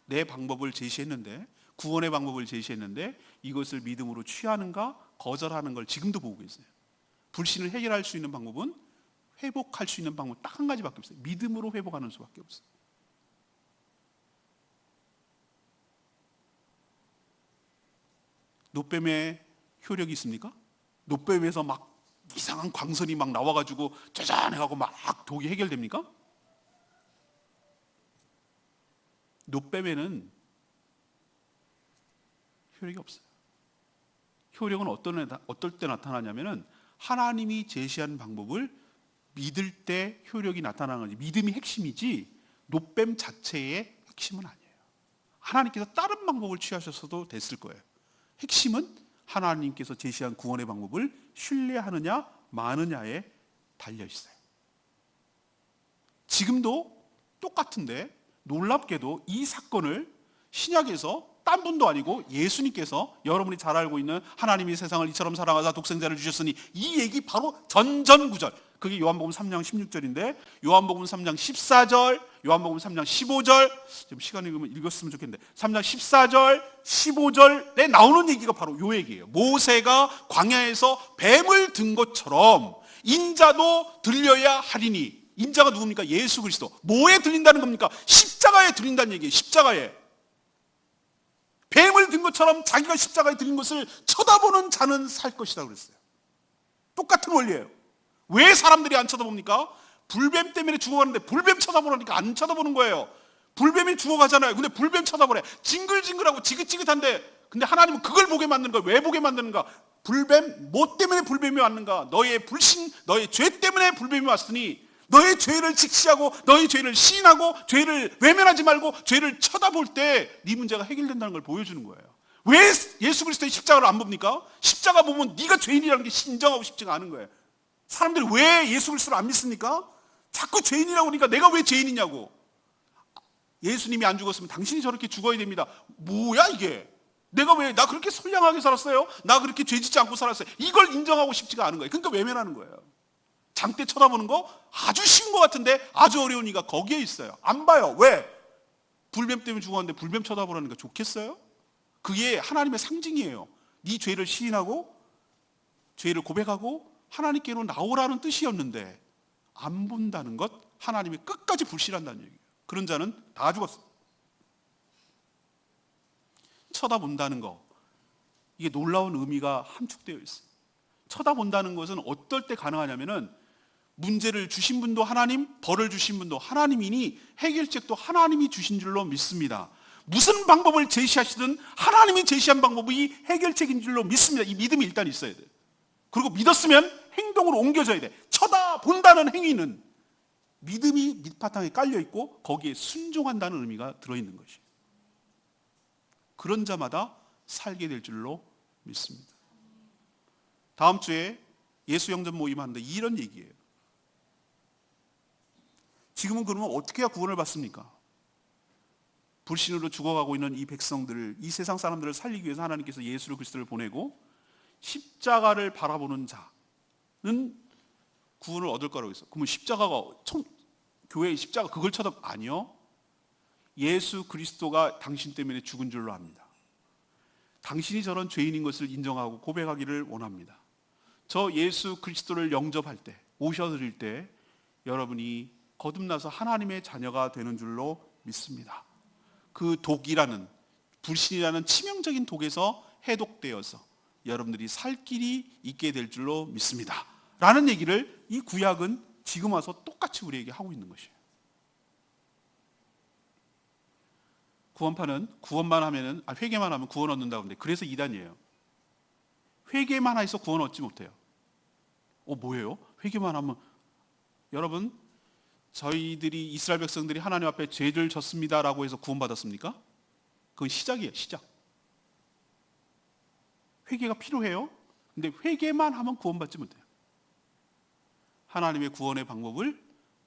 내 방법을 제시했는데, 구원의 방법을 제시했는데 이것을 믿음으로 취하는가 거절하는 걸 지금도 보고 계세요. 불신을 해결할 수 있는 방법은, 회복할 수 있는 방법은 딱 한 가지밖에 없어요. 믿음으로 회복하는 수밖에 없어요. 놋뱀의 효력이 있습니까? 놋뱀에서 막 이상한 광선이 막 나와가지고 짜잔해가고 막 독이 해결됩니까? 놋뱀에는 효력이 없어요. 효력은 어떨 때 나타나냐면은 하나님이 제시한 방법을 믿을 때 효력이 나타나는 거지. 믿음이 핵심이지 놋뱀 자체의 핵심은 아니에요. 하나님께서 다른 방법을 취하셨어도 됐을 거예요. 핵심은 하나님께서 제시한 구원의 방법을 신뢰하느냐 마느냐에 달려 있어요. 지금도 똑같은데 놀랍게도 이 사건을 신약에서 딴 분도 아니고 예수님께서, 여러분이 잘 알고 있는 하나님이 세상을 이처럼 사랑하사 독생자를 주셨으니, 이 얘기 바로 전전구절, 그게 요한복음 3장 16절인데 요한복음 3장 14절, 요한복음 3장 15절, 지금 시간이 읽었으면 좋겠는데 3장 14절, 15절에 나오는 얘기가 바로 요 얘기예요. 모세가 광야에서 뱀을 든 것처럼 인자도 들려야 하리니. 인자가 누굽니까? 예수 그리스도. 뭐에 들린다는 겁니까? 십자가에 들린다는 얘기예요. 십자가에. 뱀을 든 것처럼 자기가 십자가에 들린 것을 쳐다보는 자는 살 것이다 그랬어요. 똑같은 원리예요. 왜 사람들이 안 쳐다봅니까? 불뱀 때문에 죽어가는데 불뱀 쳐다보라니까 안 쳐다보는 거예요. 불뱀이 죽어가잖아요. 근데 불뱀 쳐다보래. 징글징글하고 지긋지긋한데, 근데 하나님은 그걸 보게 만드는 거예요. 왜 보게 만드는가? 불뱀, 뭐 때문에 불뱀이 왔는가? 너의 불신, 너의 죄 때문에 불뱀이 왔으니 너의 죄를 직시하고 너의 죄를 시인하고 죄를 외면하지 말고 죄를 쳐다볼 때 네 문제가 해결된다는 걸 보여주는 거예요. 왜 예수 그리스도의 십자가를 안 봅니까? 십자가 보면 네가 죄인이라는 게 인정하고 싶지가 않은 거예요. 사람들이 왜 예수 그리스도를 안 믿습니까? 자꾸 죄인이라고 하니까 내가 왜 죄인이냐고. 예수님이 안 죽었으면 당신이 저렇게 죽어야 됩니다. 뭐야 이게? 내가 왜, 나 그렇게 선량하게 살았어요? 나 그렇게 죄짓지 않고 살았어요? 이걸 인정하고 싶지가 않은 거예요. 그러니까 외면하는 거예요. 장대 쳐다보는 거 아주 쉬운 것 같은데 아주 어려운 이가 거기에 있어요. 안 봐요. 왜? 불뱀 때문에 죽었는데 불뱀 쳐다보라는 거 좋겠어요? 그게 하나님의 상징이에요. 네 죄를 시인하고 죄를 고백하고 하나님께로 나오라는 뜻이었는데 안 본다는 것, 하나님이 끝까지 불신한다는 얘기예요. 그런 자는 다 죽었어. 쳐다본다는 거, 이게 놀라운 의미가 함축되어 있어요. 쳐다본다는 것은 어떨 때 가능하냐면은 문제를 주신 분도 하나님, 벌을 주신 분도 하나님이니 해결책도 하나님이 주신 줄로 믿습니다. 무슨 방법을 제시하시든 하나님이 제시한 방법이 해결책인 줄로 믿습니다. 이 믿음이 일단 있어야 돼요. 그리고 믿었으면 행동으로 옮겨져야 돼. 쳐다본다는 행위는 믿음이 밑바탕에 깔려있고 거기에 순종한다는 의미가 들어있는 것이에요. 그런 자마다 살게 될 줄로 믿습니다. 다음 주에 예수 영접 모임 하는데 이런 얘기예요. 지금은 그러면 어떻게 해야 구원을 받습니까? 불신으로 죽어가고 있는 이 백성들을, 이 세상 사람들을 살리기 위해서 하나님께서 예수 그리스도를 보내고 십자가를 바라보는 자는 구원을 얻을 거라고 했어요. 그러면 십자가가 교회의 십자가 그걸 아니요. 예수 그리스도가 당신 때문에 죽은 줄로 압니다. 당신이 저런 죄인인 것을 인정하고 고백하기를 원합니다. 저 예수 그리스도를 영접할 때, 모셔드릴 때 여러분이 거듭나서 하나님의 자녀가 되는 줄로 믿습니다. 그 독이라는, 불신이라는 치명적인 독에서 해독되어서 여러분들이 살 길이 있게 될 줄로 믿습니다. 라는 얘기를 이 구약은 지금 와서 똑같이 우리에게 하고 있는 것이에요. 구원파는 구원만 하면은, 회개만 하면 구원 얻는다고 하는데 그래서 이단이에요. 회개만 해서 구원 얻지 못해요. 뭐예요? 회개만 하면. 여러분, 저희들이 이스라엘 백성들이 하나님 앞에 죄를 졌습니다라고 해서 구원받았습니까? 그건 시작이에요. 시작. 회개가 필요해요. 근데 회개만 하면 구원받지 못해요. 하나님의 구원의 방법을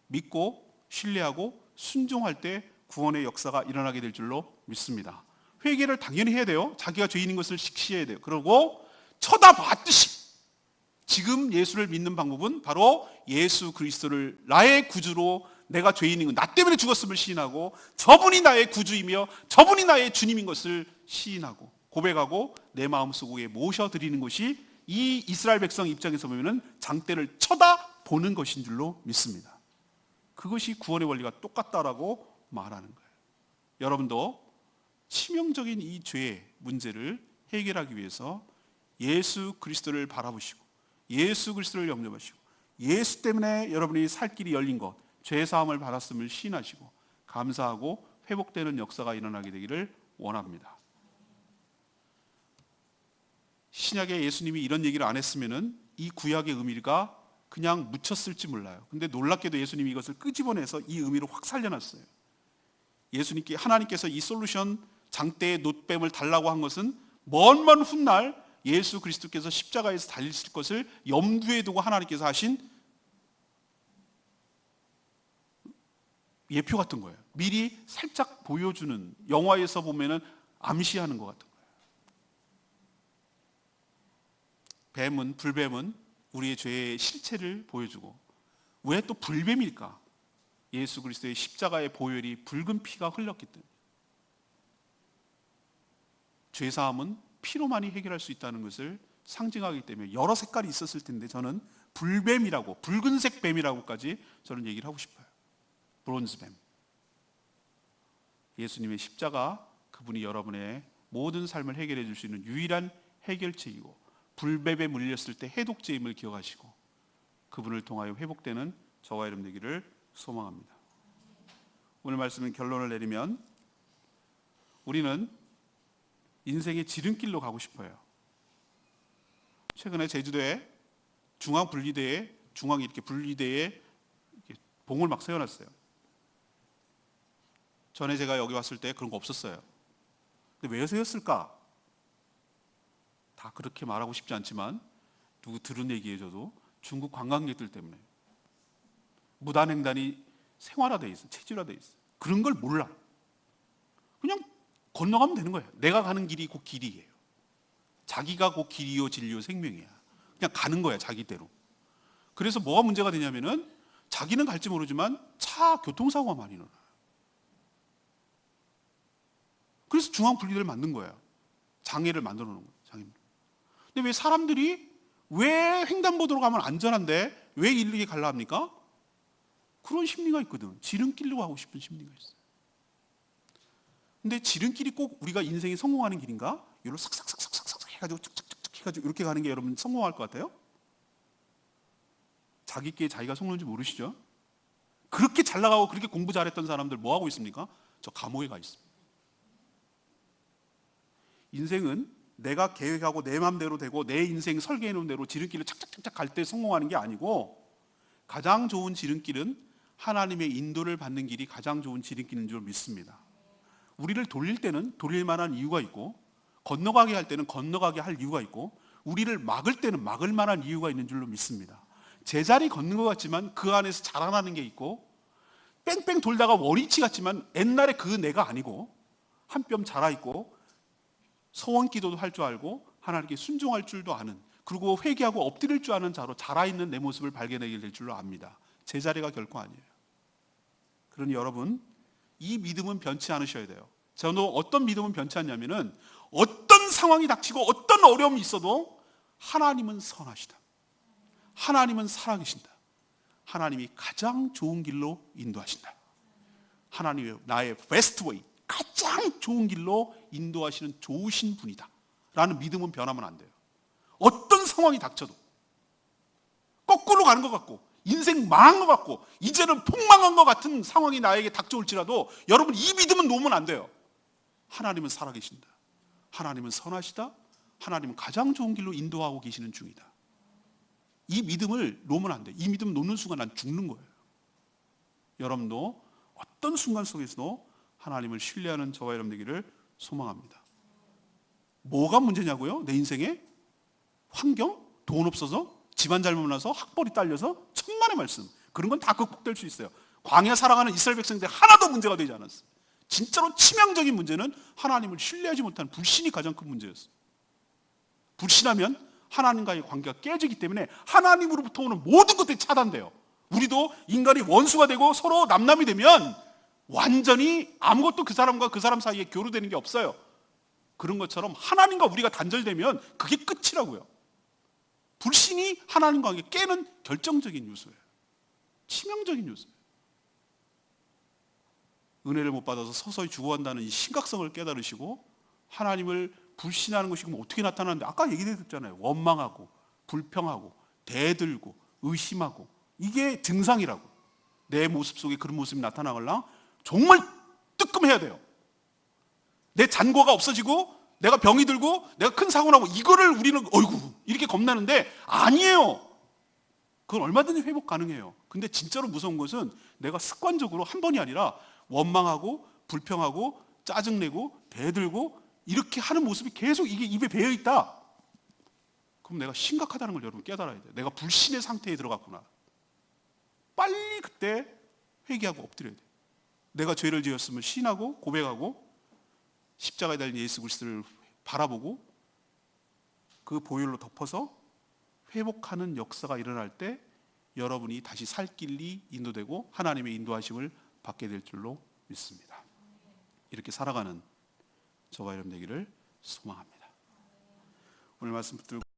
믿고 신뢰하고 순종할 때 구원의 역사가 일어나게 될 줄로 믿습니다. 회개를 당연히 해야 돼요. 자기가 죄인인 것을 직시해야 돼요. 그리고 쳐다봤듯이 지금 예수를 믿는 방법은 바로 예수 그리스도를 나의 구주로, 내가 죄인인 것, 나 때문에 죽었음을 시인하고 저분이 나의 구주이며 저분이 나의 주님인 것을 시인하고 고백하고 내 마음속에 모셔드리는 것이 이 이스라엘 백성 입장에서 보면 장대를 쳐다보는 것인 줄로 믿습니다. 그것이 구원의 원리가 똑같다라고 말하는 거예요. 여러분도 치명적인 이 죄의 문제를 해결하기 위해서 예수 그리스도를 바라보시고 예수 그리스도를 영접하시고 예수 때문에 여러분이 살 길이 열린 것, 죄 사함을 받았음을 시인하시고 감사하고 회복되는 역사가 일어나게 되기를 원합니다. 신약에 예수님이 이런 얘기를 안 했으면은 이 구약의 의미가 그냥 묻혔을지 몰라요. 근데 놀랍게도 예수님이 이것을 끄집어내서 이 의미를 확 살려놨어요. 예수님께, 하나님께서 이 솔루션, 장대의 놋뱀을 달라고 한 것은 먼 훗날 예수 그리스도께서 십자가에서 달리실 것을 염두에 두고 하나님께서 하신 예표 같은 거예요. 미리 살짝 보여주는, 영화에서 보면은 암시하는 것 같은 거예요. 불뱀은 우리의 죄의 실체를 보여주고, 왜 또 불뱀일까? 예수 그리스도의 십자가의 보혈이 붉은 피가 흘렀기 때문에 죄사함은 피로만이 해결할 수 있다는 것을 상징하기 때문에 여러 색깔이 있었을 텐데 저는 불뱀이라고, 붉은색 뱀이라고까지 저는 얘기를 하고 싶어요. 브론즈뱀. 예수님의 십자가, 그분이 여러분의 모든 삶을 해결해 줄 수 있는 유일한 해결책이고, 불뱀에 물렸을 때 해독제임을 기억하시고 그분을 통하여 회복되는 저와 여러분 되기를 소망합니다. 오늘 말씀은 결론을 내리면 우리는 인생의 지름길로 가고 싶어요. 최근에 제주도에 중앙분리대에 봉을 막 세워놨어요. 전에 제가 여기 왔을 때 그런 거 없었어요. 근데 왜 세웠을까? 다 그렇게 말하고 싶지 않지만 누구 들은 얘기에 저도 중국 관광객들 때문에 무단횡단이 생활화돼 있어, 체질화돼 있어. 그런 걸 몰라. 그냥 건너가면 되는 거예요. 내가 가는 길이 곧 길이에요. 자기가 곧 길이요 진리요 생명이야. 그냥 가는 거야, 자기대로. 그래서 뭐가 문제가 되냐면은 자기는 갈지 모르지만 차 교통사고가 많이 일어나요. 그래서 중앙분리대를 만든 거예요. 장애를 만들어 놓은 거예요. 장애물. 근데 왜 사람들이 왜 횡단보도로 가면 안전한데 왜 이렇게 갈라 합니까? 그런 심리가 있거든. 지름길로 가고 싶은 심리가 있어요. 근데 지름길이 꼭 우리가 인생이 성공하는 길인가? 이걸 삭삭삭삭삭 해가지고 쭉쭉쭉 해가지고 이렇게 가는 게 여러분 성공할 것 같아요? 자기 길 자기가 속는지 모르시죠? 그렇게 잘 나가고 그렇게 공부 잘했던 사람들 뭐 하고 있습니까? 저 감옥에 가 있습니다. 인생은 내가 계획하고 내 마음대로 되고 내 인생 설계해 놓은 대로 지름길을 착착착착 갈 때 성공하는 게 아니고, 가장 좋은 지름길은 하나님의 인도를 받는 길이 가장 좋은 지름길인 줄 믿습니다. 우리를 돌릴 때는 돌릴 만한 이유가 있고, 건너가게 할 때는 건너가게 할 이유가 있고, 우리를 막을 때는 막을 만한 이유가 있는 줄로 믿습니다. 제자리 걷는 것 같지만 그 안에서 자라나는 게 있고, 뺑뺑 돌다가 원위치 같지만 옛날에 그 내가 아니고 한 뼘 자라있고 소원 기도도 할 줄 알고 하나님께 순종할 줄도 아는, 그리고 회개하고 엎드릴 줄 아는 자로 자라있는 내 모습을 발견하게 될 줄로 압니다. 제자리가 결코 아니에요. 그러니 여러분, 이 믿음은 변치 않으셔야 돼요. 저는 어떤 믿음은 변치 않냐면은 어떤 상황이 닥치고 어떤 어려움이 있어도 하나님은 선하시다. 하나님은 살아계신다. 하나님이 가장 좋은 길로 인도하신다. 하나님이 나의 베스트 웨이, 가장 좋은 길로 인도하시는 좋으신 분이다 라는 믿음은 변하면 안 돼요. 어떤 상황이 닥쳐도, 거꾸로 가는 것 같고 인생 망한 것 같고 이제는 폭망한 것 같은 상황이 나에게 닥쳐올지라도 여러분, 이 믿음은 놓으면 안 돼요. 하나님은 살아계신다. 하나님은 선하시다. 하나님은 가장 좋은 길로 인도하고 계시는 중이다. 이 믿음을 놓으면 안 돼. 이 믿음 놓는 순간 난 죽는 거예요. 여러분도 어떤 순간 속에서도 하나님을 신뢰하는 저와 여러분 되기를 소망합니다. 뭐가 문제냐고요? 내 인생에? 환경? 돈 없어서? 집안 잘못 나서? 학벌이 딸려서? 천만의 말씀. 그런 건 다 극복될 수 있어요. 광야 살아가는 이스라엘 백성들 하나도 문제가 되지 않았어요. 진짜로 치명적인 문제는 하나님을 신뢰하지 못하는 불신이 가장 큰 문제였어요. 불신하면 하나님과의 관계가 깨지기 때문에 하나님으로부터 오는 모든 것들이 차단돼요. 우리도 인간이 원수가 되고 서로 남남이 되면 완전히 아무것도 그 사람과 그 사람 사이에 교류되는 게 없어요. 그런 것처럼 하나님과 우리가 단절되면 그게 끝이라고요. 불신이 하나님과 관계 깨는 결정적인 요소예요. 치명적인 요소예요. 은혜를 못 받아서 서서히 죽어간다는 이 심각성을 깨달으시고 하나님을 불신하는 것이 그럼 어떻게 나타나는데, 아까 얘기했잖아요. 원망하고 불평하고 대들고 의심하고, 이게 증상이라고. 내 모습 속에 그런 모습이 나타나거나 정말 뜨끔해야 돼요. 내 잔고가 없어지고 내가 병이 들고 내가 큰 사고 나고, 이거를 우리는 어이구 이렇게 겁나는데 아니에요. 그건 얼마든지 회복 가능해요. 근데 진짜로 무서운 것은 내가 습관적으로 한 번이 아니라 원망하고 불평하고 짜증내고 대들고 이렇게 하는 모습이 계속 이게 입에 배어 있다. 그럼 내가 심각하다는 걸 여러분 깨달아야 돼요. 내가 불신의 상태에 들어갔구나. 빨리 그때 회개하고 엎드려야 돼요. 내가 죄를 지었으면 신하고 고백하고 십자가에 달린 예수 그리스도를 바라보고 그 보혈로 덮어서 회복하는 역사가 일어날 때 여러분이 다시 살 길이 인도되고 하나님의 인도하심을 받게 될 줄로 믿습니다. 이렇게 살아가는 저와 여러분 되기를 소망합니다. 오늘 말씀 붙들고